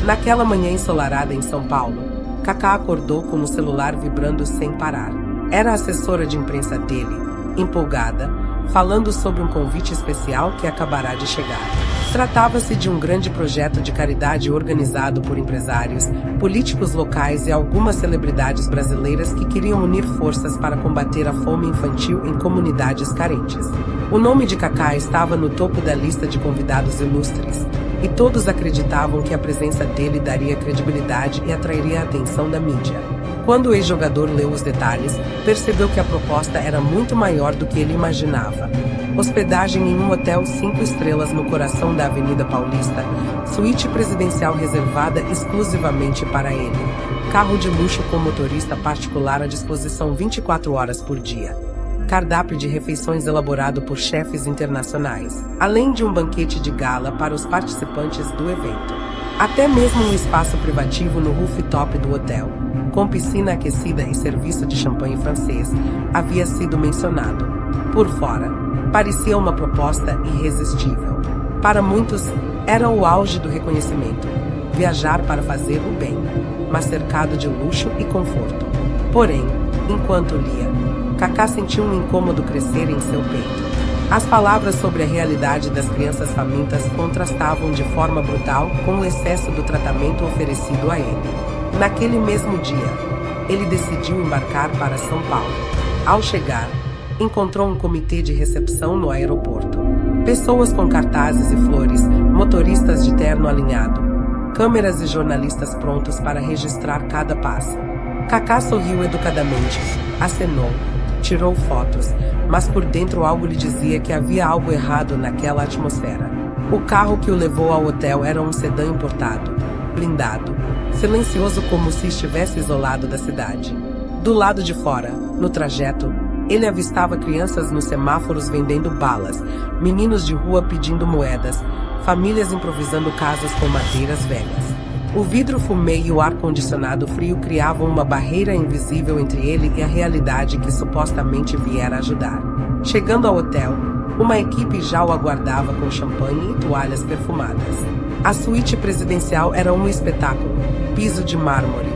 Naquela manhã ensolarada em São Paulo, Kaká acordou com o celular vibrando sem parar. Era a assessora de imprensa dele, empolgada, falando sobre um convite especial que acabará de chegar. Tratava-se de um grande projeto de caridade organizado por empresários, políticos locais e algumas celebridades brasileiras que queriam unir forças para combater a fome infantil em comunidades carentes. O nome de Kaká estava no topo da lista de convidados ilustres, e todos acreditavam que a presença dele daria credibilidade e atrairia a atenção da mídia. Quando o ex-jogador leu os detalhes, percebeu que a proposta era muito maior do que ele imaginava. Hospedagem em um hotel 5 estrelas no coração da Avenida Paulista, suíte presidencial reservada exclusivamente para ele, carro de luxo com motorista particular à disposição 24 horas por dia, cardápio de refeições elaborado por chefes internacionais, além de um banquete de gala para os participantes do evento. Até mesmo um espaço privativo no rooftop do hotel, com piscina aquecida e serviço de champanhe francês, havia sido mencionado. Por fora, parecia uma proposta irresistível. Para muitos, era o auge do reconhecimento, viajar para fazer o bem, mas cercado de luxo e conforto. Porém, enquanto lia, Kaká sentiu um incômodo crescer em seu peito. As palavras sobre a realidade das crianças famintas contrastavam de forma brutal com o excesso do tratamento oferecido a ele. Naquele mesmo dia, ele decidiu embarcar para São Paulo. Ao chegar, encontrou um comitê de recepção no aeroporto. Pessoas com cartazes e flores, motoristas de terno alinhado, câmeras e jornalistas prontos para registrar cada passo. Kaká sorriu educadamente, acenou, tirou fotos, mas por dentro algo lhe dizia que havia algo errado naquela atmosfera. O carro que o levou ao hotel era um sedã importado, blindado, silencioso como se estivesse isolado da cidade. Do lado de fora, no trajeto, ele avistava crianças nos semáforos vendendo balas, meninos de rua pedindo moedas, famílias improvisando casas com madeiras velhas. O vidro fumê e o ar-condicionado frio criavam uma barreira invisível entre ele e a realidade que supostamente viera ajudar. Chegando ao hotel, uma equipe já o aguardava com champanhe e toalhas perfumadas. A suíte presidencial era um espetáculo: piso de mármore,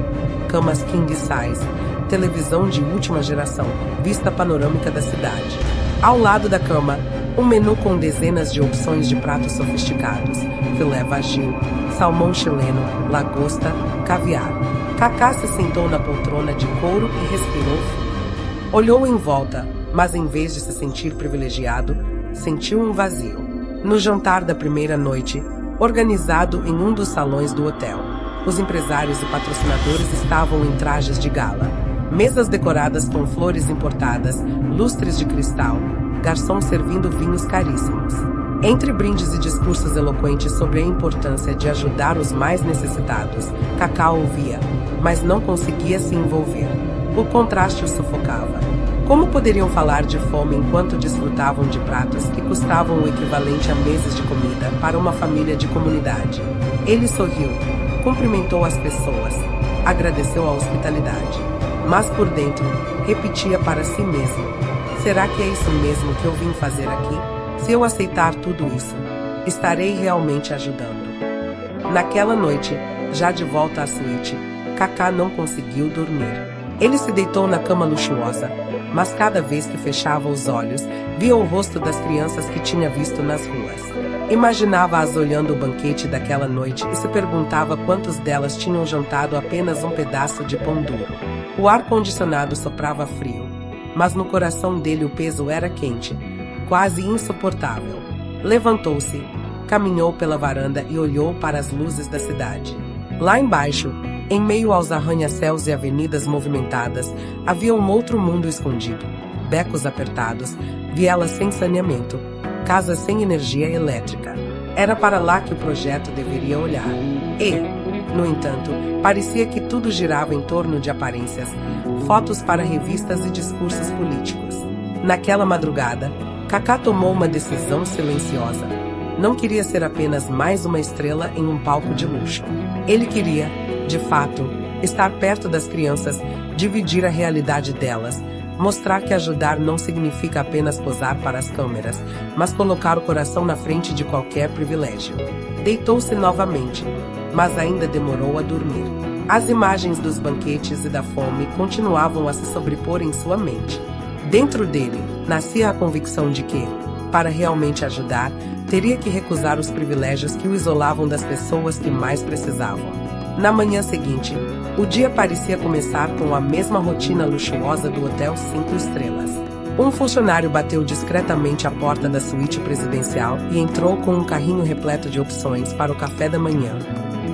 camas king size, televisão de última geração, vista panorâmica da cidade. Ao lado da cama, um menu com dezenas de opções de pratos sofisticados: filé wagyu, salmão chileno, lagosta, caviar. Kaká se sentou na poltrona de couro e respirou fundo. Olhou em volta, mas em vez de se sentir privilegiado, sentiu um vazio. No jantar da primeira noite, organizado em um dos salões do hotel, os empresários e patrocinadores estavam em trajes de gala. Mesas decoradas com flores importadas, lustres de cristal, garçons servindo vinhos caríssimos. Entre brindes e discursos eloquentes sobre a importância de ajudar os mais necessitados, Kaká ouvia, mas não conseguia se envolver. O contraste o sufocava. Como poderiam falar de fome enquanto desfrutavam de pratos que custavam o equivalente a meses de comida para uma família de comunidade? Ele sorriu, cumprimentou as pessoas, agradeceu a hospitalidade. Mas por dentro, repetia para si mesmo: será que é isso mesmo que eu vim fazer aqui? Se eu aceitar tudo isso, estarei realmente ajudando. Naquela noite, já de volta à suíte, Kaká não conseguiu dormir. Ele se deitou na cama luxuosa, mas cada vez que fechava os olhos, via o rosto das crianças que tinha visto nas ruas. Imaginava-as olhando o banquete daquela noite e se perguntava quantos delas tinham jantado apenas um pedaço de pão duro. O ar-condicionado soprava frio, mas no coração dele o peso era quente, quase insuportável. Levantou-se, caminhou pela varanda e olhou para as luzes da cidade. Lá embaixo, em meio aos arranha-céus e avenidas movimentadas, havia um outro mundo escondido. Becos apertados, vielas sem saneamento, casas sem energia elétrica. Era para lá que o projeto deveria olhar. E, no entanto, parecia que tudo girava em torno de aparências, fotos para revistas e discursos políticos. Naquela madrugada, Kaká tomou uma decisão silenciosa. Não queria ser apenas mais uma estrela em um palco de luxo. Ele queria, de fato, estar perto das crianças, dividir a realidade delas, mostrar que ajudar não significa apenas posar para as câmeras, mas colocar o coração na frente de qualquer privilégio. Deitou-se novamente, mas ainda demorou a dormir. As imagens dos banquetes e da fome continuavam a se sobrepor em sua mente. Dentro dele, nascia a convicção de que, para realmente ajudar, teria que recusar os privilégios que o isolavam das pessoas que mais precisavam. Na manhã seguinte, o dia parecia começar com a mesma rotina luxuosa do Hotel 5 Estrelas. Um funcionário bateu discretamente à porta da suíte presidencial e entrou com um carrinho repleto de opções para o café da manhã.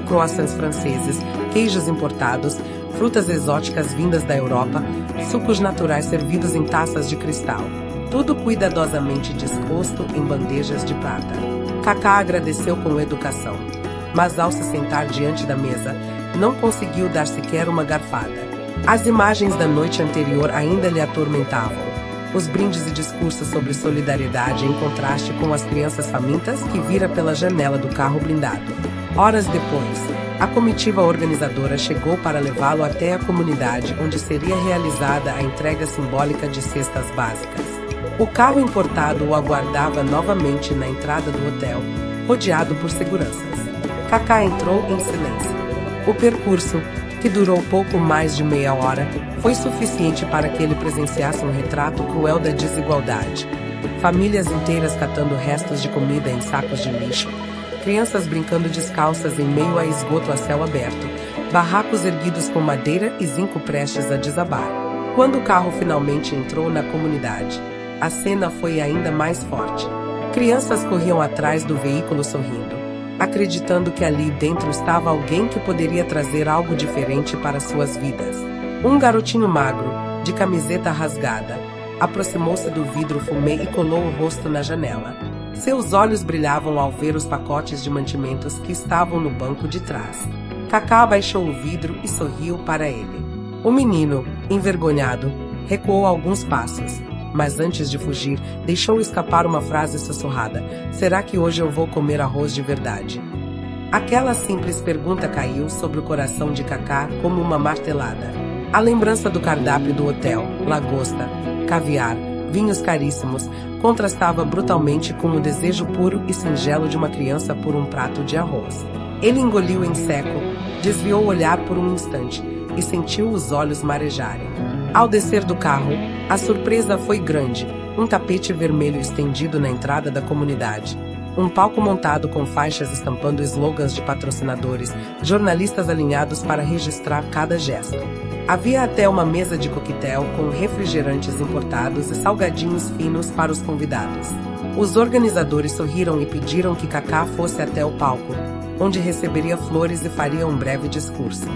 Croissants franceses, queijos importados, frutas exóticas vindas da Europa, sucos naturais servidos em taças de cristal. Tudo cuidadosamente disposto em bandejas de prata. Kaká agradeceu com educação, mas ao se sentar diante da mesa, não conseguiu dar sequer uma garfada. As imagens da noite anterior ainda lhe atormentavam. Os brindes e discursos sobre solidariedade em contraste com as crianças famintas que vira pela janela do carro blindado. Horas depois, a comitiva organizadora chegou para levá-lo até a comunidade onde seria realizada a entrega simbólica de cestas básicas. O carro importado o aguardava novamente na entrada do hotel, rodeado por seguranças. Kaká entrou em silêncio. O percurso, que durou pouco mais de meia hora, foi suficiente para que ele presenciasse um retrato cruel da desigualdade. Famílias inteiras catando restos de comida em sacos de lixo, crianças brincando descalças em meio a esgoto a céu aberto, barracos erguidos com madeira e zinco prestes a desabar. Quando o carro finalmente entrou na comunidade, a cena foi ainda mais forte. Crianças corriam atrás do veículo sorrindo, acreditando que ali dentro estava alguém que poderia trazer algo diferente para suas vidas. Um garotinho magro, de camiseta rasgada, aproximou-se do vidro fumê e colou o rosto na janela. Seus olhos brilhavam ao ver os pacotes de mantimentos que estavam no banco de trás. Kaká abaixou o vidro e sorriu para ele. O menino, envergonhado, recuou alguns passos, mas antes de fugir, deixou escapar uma frase sussurrada: "Será que hoje eu vou comer arroz de verdade?" Aquela simples pergunta caiu sobre o coração de Kaká como uma martelada. A lembrança do cardápio do hotel, lagosta, caviar, vinhos caríssimos, contrastava brutalmente com o desejo puro e singelo de uma criança por um prato de arroz. Ele engoliu em seco, desviou o olhar por um instante e sentiu os olhos marejarem. Ao descer do carro, a surpresa foi grande. Um tapete vermelho estendido na entrada da comunidade. Um palco montado com faixas estampando slogans de patrocinadores, jornalistas alinhados para registrar cada gesto. Havia até uma mesa de coquetel com refrigerantes importados e salgadinhos finos para os convidados. Os organizadores sorriram e pediram que Kaká fosse até o palco, onde receberia flores e faria um breve discurso.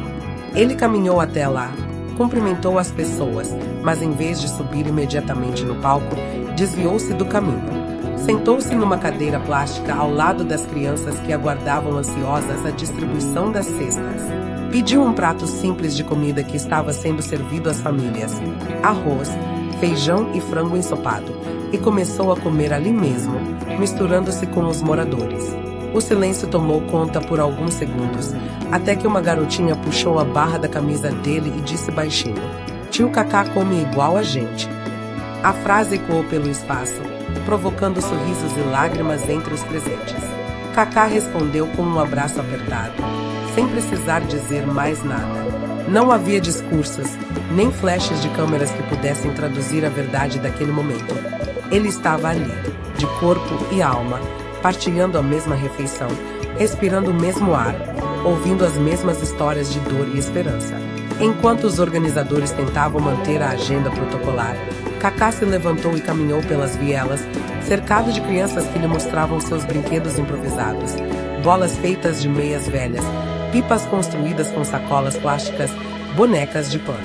Ele caminhou até lá, cumprimentou as pessoas, mas em vez de subir imediatamente no palco, desviou-se do caminho. Sentou-se numa cadeira plástica ao lado das crianças que aguardavam ansiosas a distribuição das cestas. Pediu um prato simples de comida que estava sendo servido às famílias: arroz, feijão e frango ensopado, e começou a comer ali mesmo, misturando-se com os moradores. O silêncio tomou conta por alguns segundos, até que uma garotinha puxou a barra da camisa dele e disse baixinho: "Tio Kaká come igual a gente." A frase ecoou pelo espaço, provocando sorrisos e lágrimas entre os presentes. Kaká respondeu com um abraço apertado, sem precisar dizer mais nada. Não havia discursos, nem flashes de câmeras que pudessem traduzir a verdade daquele momento. Ele estava ali, de corpo e alma, partilhando a mesma refeição, respirando o mesmo ar, ouvindo as mesmas histórias de dor e esperança. Enquanto os organizadores tentavam manter a agenda protocolar, Kaká se levantou e caminhou pelas vielas, cercado de crianças que lhe mostravam seus brinquedos improvisados, bolas feitas de meias velhas, pipas construídas com sacolas plásticas, bonecas de pano.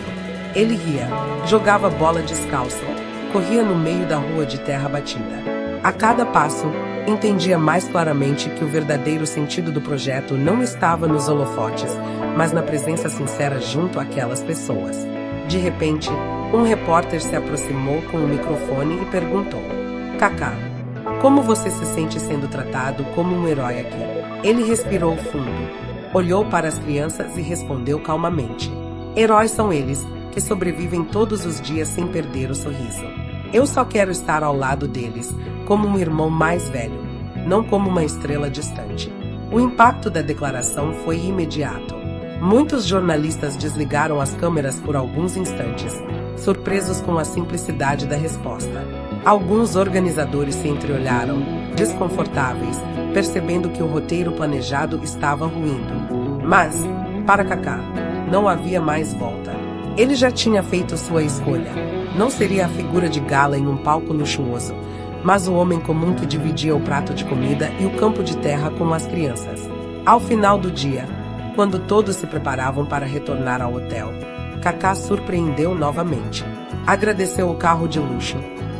Ele ria, jogava bola descalço, corria no meio da rua de terra batida. A cada passo, entendia mais claramente que o verdadeiro sentido do projeto não estava nos holofotes, mas na presença sincera junto àquelas pessoas. De repente, um repórter se aproximou com o microfone e perguntou: "Kaká, como você se sente sendo tratado como um herói aqui?" Ele respirou fundo, olhou para as crianças e respondeu calmamente: "Heróis são eles, que sobrevivem todos os dias sem perder o sorriso. Eu só quero estar ao lado deles, como um irmão mais velho, não como uma estrela distante." O impacto da declaração foi imediato. Muitos jornalistas desligaram as câmeras por alguns instantes, surpresos com a simplicidade da resposta. Alguns organizadores se entreolharam, desconfortáveis, percebendo que o roteiro planejado estava ruindo. Mas, para Kaká, não havia mais volta. Ele já tinha feito sua escolha. Não seria a figura de gala em um palco luxuoso, mas o homem comum que dividia o prato de comida e o campo de terra com as crianças. Ao final do dia, quando todos se preparavam para retornar ao hotel, Kaká surpreendeu novamente. Agradeceu o carro de luxo,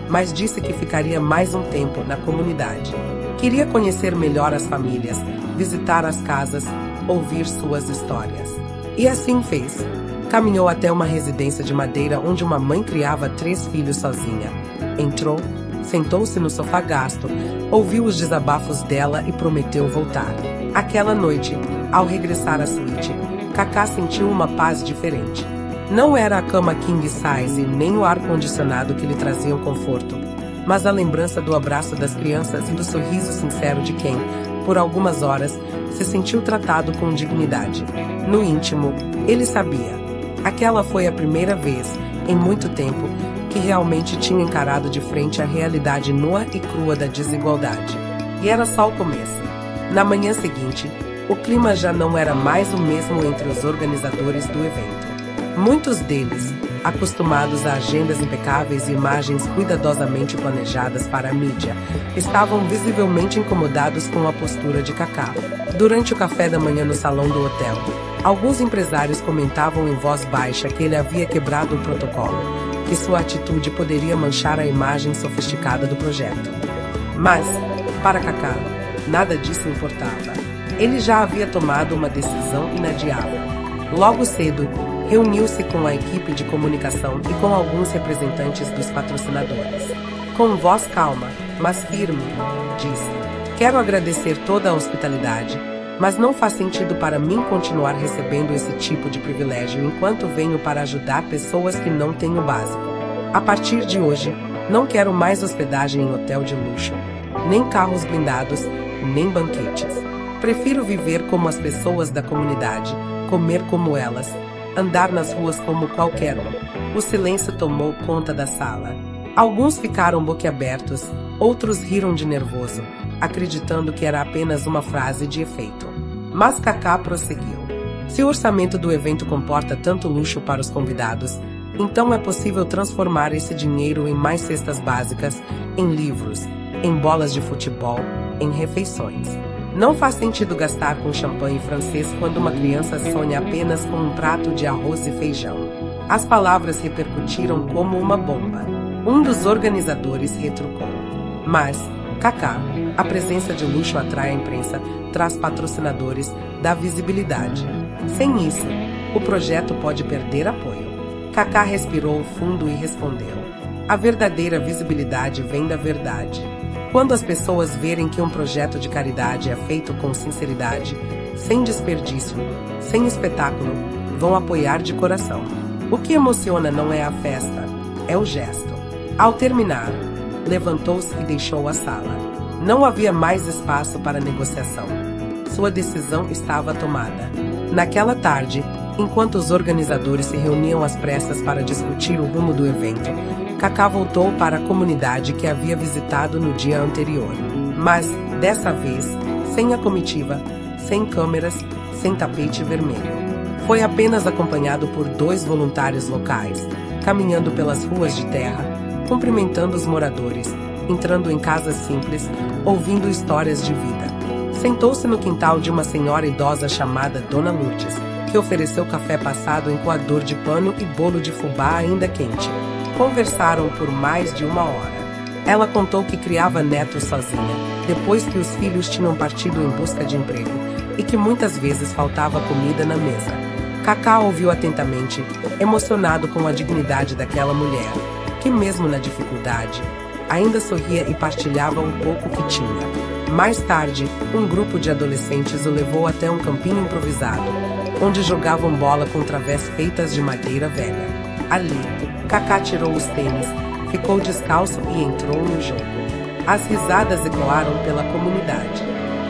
mas disse que ficaria mais um tempo na comunidade. Queria conhecer melhor as famílias, visitar as casas, ouvir suas histórias. E assim fez. Caminhou até uma residência de madeira onde uma mãe criava 3 filhos sozinha. Entrou, sentou-se no sofá gasto, ouviu os desabafos dela e prometeu voltar. Aquela noite, ao regressar à suíte, Kaká sentiu uma paz diferente. Não era a cama king size nem o ar-condicionado que lhe traziam conforto, mas a lembrança do abraço das crianças e do sorriso sincero de quem, por algumas horas, se sentiu tratado com dignidade. No íntimo, ele sabia. Aquela foi a primeira vez, em muito tempo, que realmente tinha encarado de frente a realidade nua e crua da desigualdade. E era só o começo. Na manhã seguinte, o clima já não era mais o mesmo entre os organizadores do evento. Muitos deles, acostumados a agendas impecáveis e imagens cuidadosamente planejadas para a mídia, estavam visivelmente incomodados com a postura de Kaká. Durante o café da manhã no salão do hotel, alguns empresários comentavam em voz baixa que ele havia quebrado o protocolo, que sua atitude poderia manchar a imagem sofisticada do projeto. Mas, para Kaká, nada disso importava. Ele já havia tomado uma decisão inadiável. Logo cedo, reuniu-se com a equipe de comunicação e com alguns representantes dos patrocinadores. Com voz calma, mas firme, disse: "Quero agradecer toda a hospitalidade, mas não faz sentido para mim continuar recebendo esse tipo de privilégio enquanto venho para ajudar pessoas que não têm o básico. A partir de hoje, não quero mais hospedagem em hotel de luxo, nem carros blindados, nem banquetes. Prefiro viver como as pessoas da comunidade, comer como elas, andar nas ruas como qualquer um." O silêncio tomou conta da sala. Alguns ficaram boquiabertos, outros riram de nervoso, acreditando que era apenas uma frase de efeito. Mas Kaká prosseguiu: "Se o orçamento do evento comporta tanto luxo para os convidados, então é possível transformar esse dinheiro em mais cestas básicas, em livros, em bolas de futebol, em refeições. Não faz sentido gastar com champanhe francês quando uma criança sonha apenas com um prato de arroz e feijão." As palavras repercutiram como uma bomba. Um dos organizadores retrucou: "Mas, Kaká, a presença de luxo atrai a imprensa, traz patrocinadores, dá visibilidade. Sem isso, o projeto pode perder apoio." Kaká respirou fundo e respondeu: "A verdadeira visibilidade vem da verdade. Quando as pessoas verem que um projeto de caridade é feito com sinceridade, sem desperdício, sem espetáculo, vão apoiar de coração. O que emociona não é a festa, é o gesto." Ao terminar, levantou-se e deixou a sala. Não havia mais espaço para negociação. Sua decisão estava tomada. Naquela tarde, enquanto os organizadores se reuniam às pressas para discutir o rumo do evento, Kaká voltou para a comunidade que havia visitado no dia anterior. Mas, dessa vez, sem a comitiva, sem câmeras, sem tapete vermelho. Foi apenas acompanhado por 2 voluntários locais, caminhando pelas ruas de terra, cumprimentando os moradores, entrando em casas simples, ouvindo histórias de vida. Sentou-se no quintal de uma senhora idosa chamada Dona Lourdes, que ofereceu café passado em coador de pano e bolo de fubá ainda quente. Conversaram por mais de 1 hora. Ela contou que criava netos sozinha, depois que os filhos tinham partido em busca de emprego, e que muitas vezes faltava comida na mesa. Kaká ouviu atentamente, emocionado com a dignidade daquela mulher, que mesmo na dificuldade, ainda sorria e partilhava o pouco que tinha. Mais tarde, um grupo de adolescentes o levou até um campinho improvisado, onde jogavam bola com través feitas de madeira velha. Ali, Kaká tirou os tênis, ficou descalço e entrou no jogo. As risadas ecoaram pela comunidade.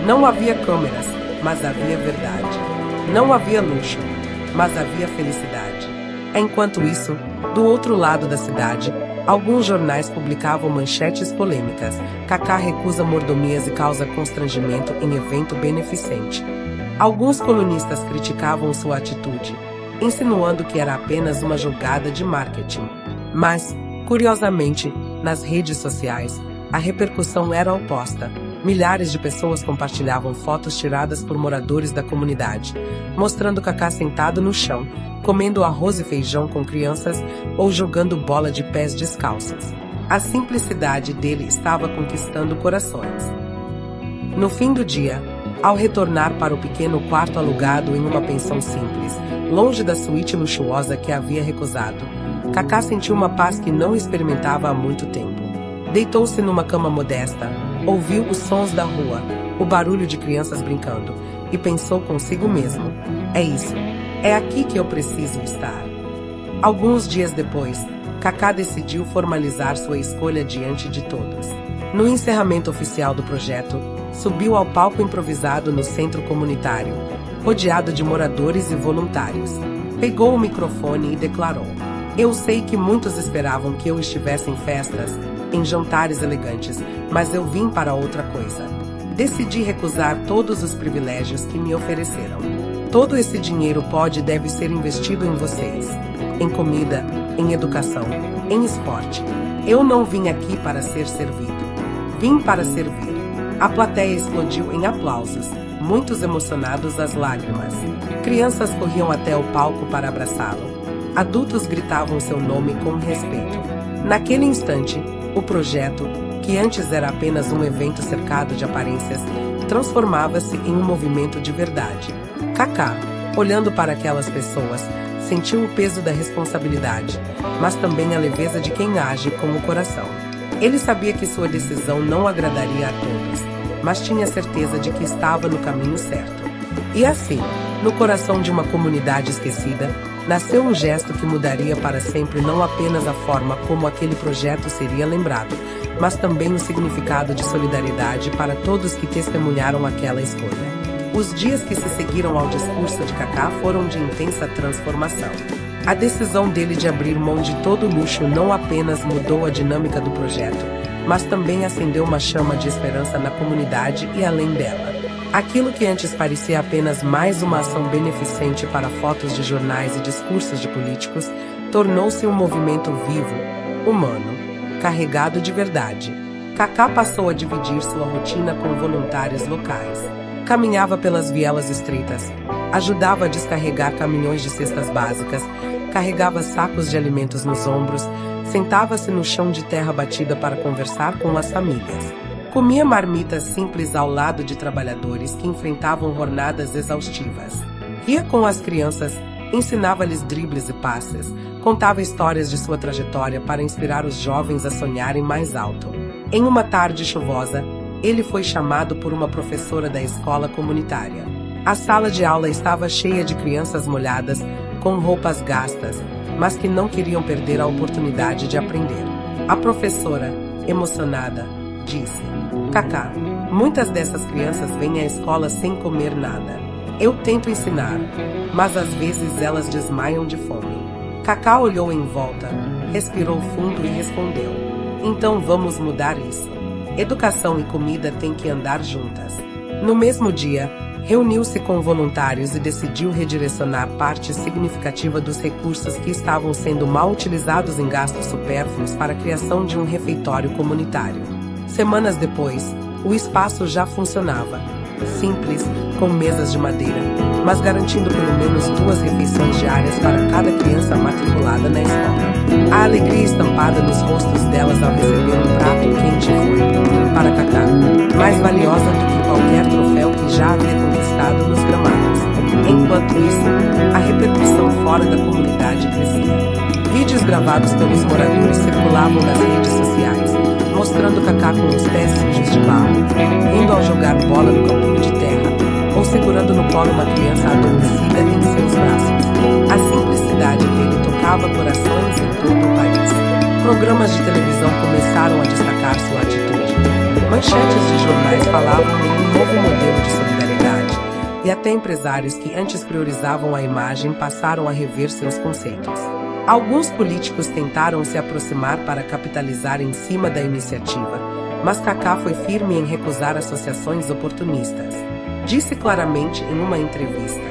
Não havia câmeras, mas havia verdade. Não havia luxo, mas havia felicidade. Enquanto isso, do outro lado da cidade, alguns jornais publicavam manchetes polêmicas. Kaká recusa mordomias e causa constrangimento em evento beneficente. Alguns colunistas criticavam sua atitude, insinuando que era apenas uma jogada de marketing. Mas, curiosamente, nas redes sociais, a repercussão era oposta. Milhares de pessoas compartilhavam fotos tiradas por moradores da comunidade, mostrando Kaká sentado no chão, comendo arroz e feijão com crianças ou jogando bola de pés descalços. A simplicidade dele estava conquistando corações. No fim do dia, ao retornar para o pequeno quarto alugado em uma pensão simples, longe da suíte luxuosa que havia recusado, Kaká sentiu uma paz que não experimentava há muito tempo. Deitou-se numa cama modesta, ouviu os sons da rua, o barulho de crianças brincando, e pensou consigo mesmo: é isso, é aqui que eu preciso estar. Alguns dias depois, Kaká decidiu formalizar sua escolha diante de todos. No encerramento oficial do projeto, subiu ao palco improvisado no centro comunitário, rodeado de moradores e voluntários. Pegou o microfone e declarou: eu sei que muitos esperavam que eu estivesse em festas, em jantares elegantes, mas eu vim para outra coisa. Decidi recusar todos os privilégios que me ofereceram. Todo esse dinheiro pode e deve ser investido em vocês. Em comida, em educação, em esporte. Eu não vim aqui para ser servido. Vim para servir. A plateia explodiu em aplausos, muitos emocionados às lágrimas. Crianças corriam até o palco para abraçá-lo. Adultos gritavam seu nome com respeito. Naquele instante, o projeto, que antes era apenas um evento cercado de aparências, transformava-se em um movimento de verdade. Kaká, olhando para aquelas pessoas, sentiu o peso da responsabilidade, mas também a leveza de quem age com o coração. Ele sabia que sua decisão não agradaria a todos, mas tinha certeza de que estava no caminho certo. E assim, no coração de uma comunidade esquecida, nasceu um gesto que mudaria para sempre não apenas a forma como aquele projeto seria lembrado, mas também o significado de solidariedade para todos que testemunharam aquela escolha. Os dias que se seguiram ao discurso de Kaká foram de intensa transformação. A decisão dele de abrir mão de todo luxo não apenas mudou a dinâmica do projeto, mas também acendeu uma chama de esperança na comunidade e além dela. Aquilo que antes parecia apenas mais uma ação beneficente para fotos de jornais e discursos de políticos, tornou-se um movimento vivo, humano, carregado de verdade. Kaká passou a dividir sua rotina com voluntários locais. Caminhava pelas vielas estreitas, ajudava a descarregar caminhões de cestas básicas, carregava sacos de alimentos nos ombros, sentava-se no chão de terra batida para conversar com as famílias. Comia marmitas simples ao lado de trabalhadores que enfrentavam jornadas exaustivas. Ria com as crianças, ensinava-lhes dribles e passes, contava histórias de sua trajetória para inspirar os jovens a sonharem mais alto. Em uma tarde chuvosa, ele foi chamado por uma professora da escola comunitária. A sala de aula estava cheia de crianças molhadas, com roupas gastas, mas que não queriam perder a oportunidade de aprender. A professora, emocionada, disse: Kaká, muitas dessas crianças vêm à escola sem comer nada. Eu tento ensinar, mas às vezes elas desmaiam de fome. Kaká olhou em volta, respirou fundo e respondeu: então vamos mudar isso. Educação e comida têm que andar juntas. No mesmo dia, reuniu-se com voluntários e decidiu redirecionar parte significativa dos recursos que estavam sendo mal utilizados em gastos supérfluos para a criação de um refeitório comunitário. Semanas depois, o espaço já funcionava. Simples, com mesas de madeira, mas garantindo pelo menos 2 refeições diárias para cada criança matriculada na escola. A alegria estampada nos rostos delas ao receber um prato quente foi, para Kaká, mais valiosa do que qualquer troféu que já havia conquistado nos gramados. Enquanto isso, a repercussão fora da comunidade crescia. Vídeos gravados pelos moradores circulavam nas redes sociais, mostrando Kaká com os pés sujos de barro, indo ao jogar bola no campinho de terra, ou segurando no colo uma criança adormecida em seus braços. A simplicidade dele tocava corações em todo o país. Programas de televisão começaram a destacar sua atitude. Manchetes de jornais falavam em um novo modelo de solidariedade, e até empresários que antes priorizavam a imagem passaram a rever seus conceitos. Alguns políticos tentaram se aproximar para capitalizar em cima da iniciativa, mas Kaká foi firme em recusar associações oportunistas. Disse claramente em uma entrevista: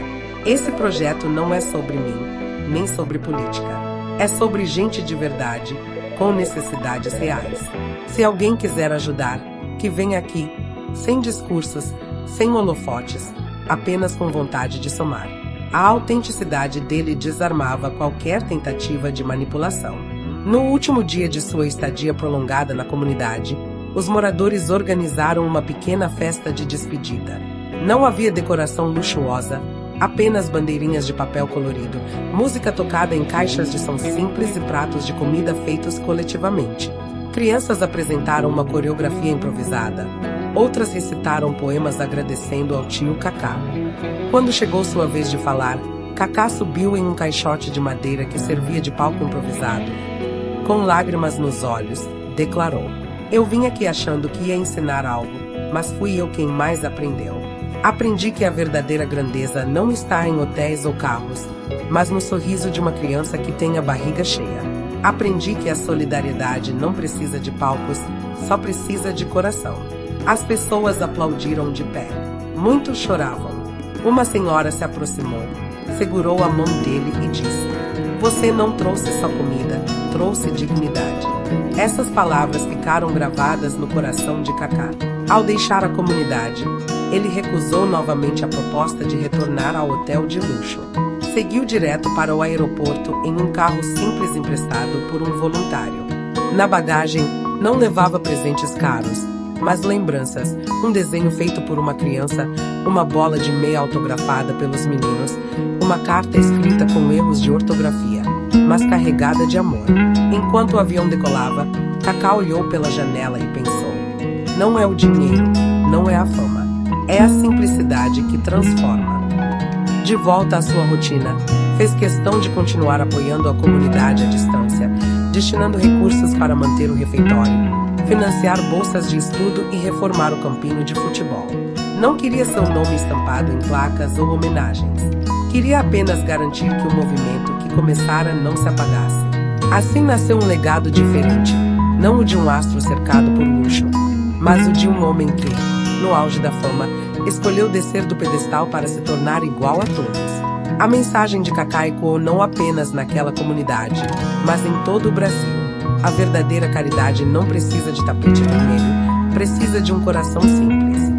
"Esse projeto não é sobre mim, nem sobre política. É sobre gente de verdade, com necessidades reais. Se alguém quiser ajudar, que venha aqui, sem discursos, sem holofotes, apenas com vontade de somar." A autenticidade dele desarmava qualquer tentativa de manipulação. No último dia de sua estadia prolongada na comunidade, os moradores organizaram uma pequena festa de despedida. Não havia decoração luxuosa, apenas bandeirinhas de papel colorido, música tocada em caixas de som simples e pratos de comida feitos coletivamente. Crianças apresentaram uma coreografia improvisada. Outras recitaram poemas agradecendo ao tio Kaká. Quando chegou sua vez de falar, Kaká subiu em um caixote de madeira que servia de palco improvisado. Com lágrimas nos olhos, declarou: "Eu vim aqui achando que ia ensinar algo, mas fui eu quem mais aprendeu. Aprendi que a verdadeira grandeza não está em hotéis ou carros, mas no sorriso de uma criança que tem a barriga cheia. Aprendi que a solidariedade não precisa de palcos, só precisa de coração." As pessoas aplaudiram de pé. Muitos choravam. Uma senhora se aproximou, segurou a mão dele e disse: "Você não trouxe só comida, trouxe dignidade." Essas palavras ficaram gravadas no coração de Kaká. Ao deixar a comunidade, ele recusou novamente a proposta de retornar ao hotel de luxo. Seguiu direto para o aeroporto em um carro simples emprestado por um voluntário. Na bagagem, não levava presentes caros, mas lembranças, um desenho feito por uma criança, uma bola de meia autografada pelos meninos, uma carta escrita com erros de ortografia, mas carregada de amor. Enquanto o avião decolava, Kaká olhou pela janela e pensou: "Não é o dinheiro, não é a fama, é a simplicidade que transforma." De volta à sua rotina, fez questão de continuar apoiando a comunidade à distância, destinando recursos para manter o refeitório, financiar bolsas de estudo e reformar o campinho de futebol. Não queria seu nome estampado em placas ou homenagens. Queria apenas garantir que o movimento que começara não se apagasse. Assim nasceu um legado diferente, não o de um astro cercado por luxo, mas o de um homem que, no auge da fama, escolheu descer do pedestal para se tornar igual a todos. A mensagem de Kaká ecoou não apenas naquela comunidade, mas em todo o Brasil. A verdadeira caridade não precisa de tapete vermelho, precisa de um coração simples.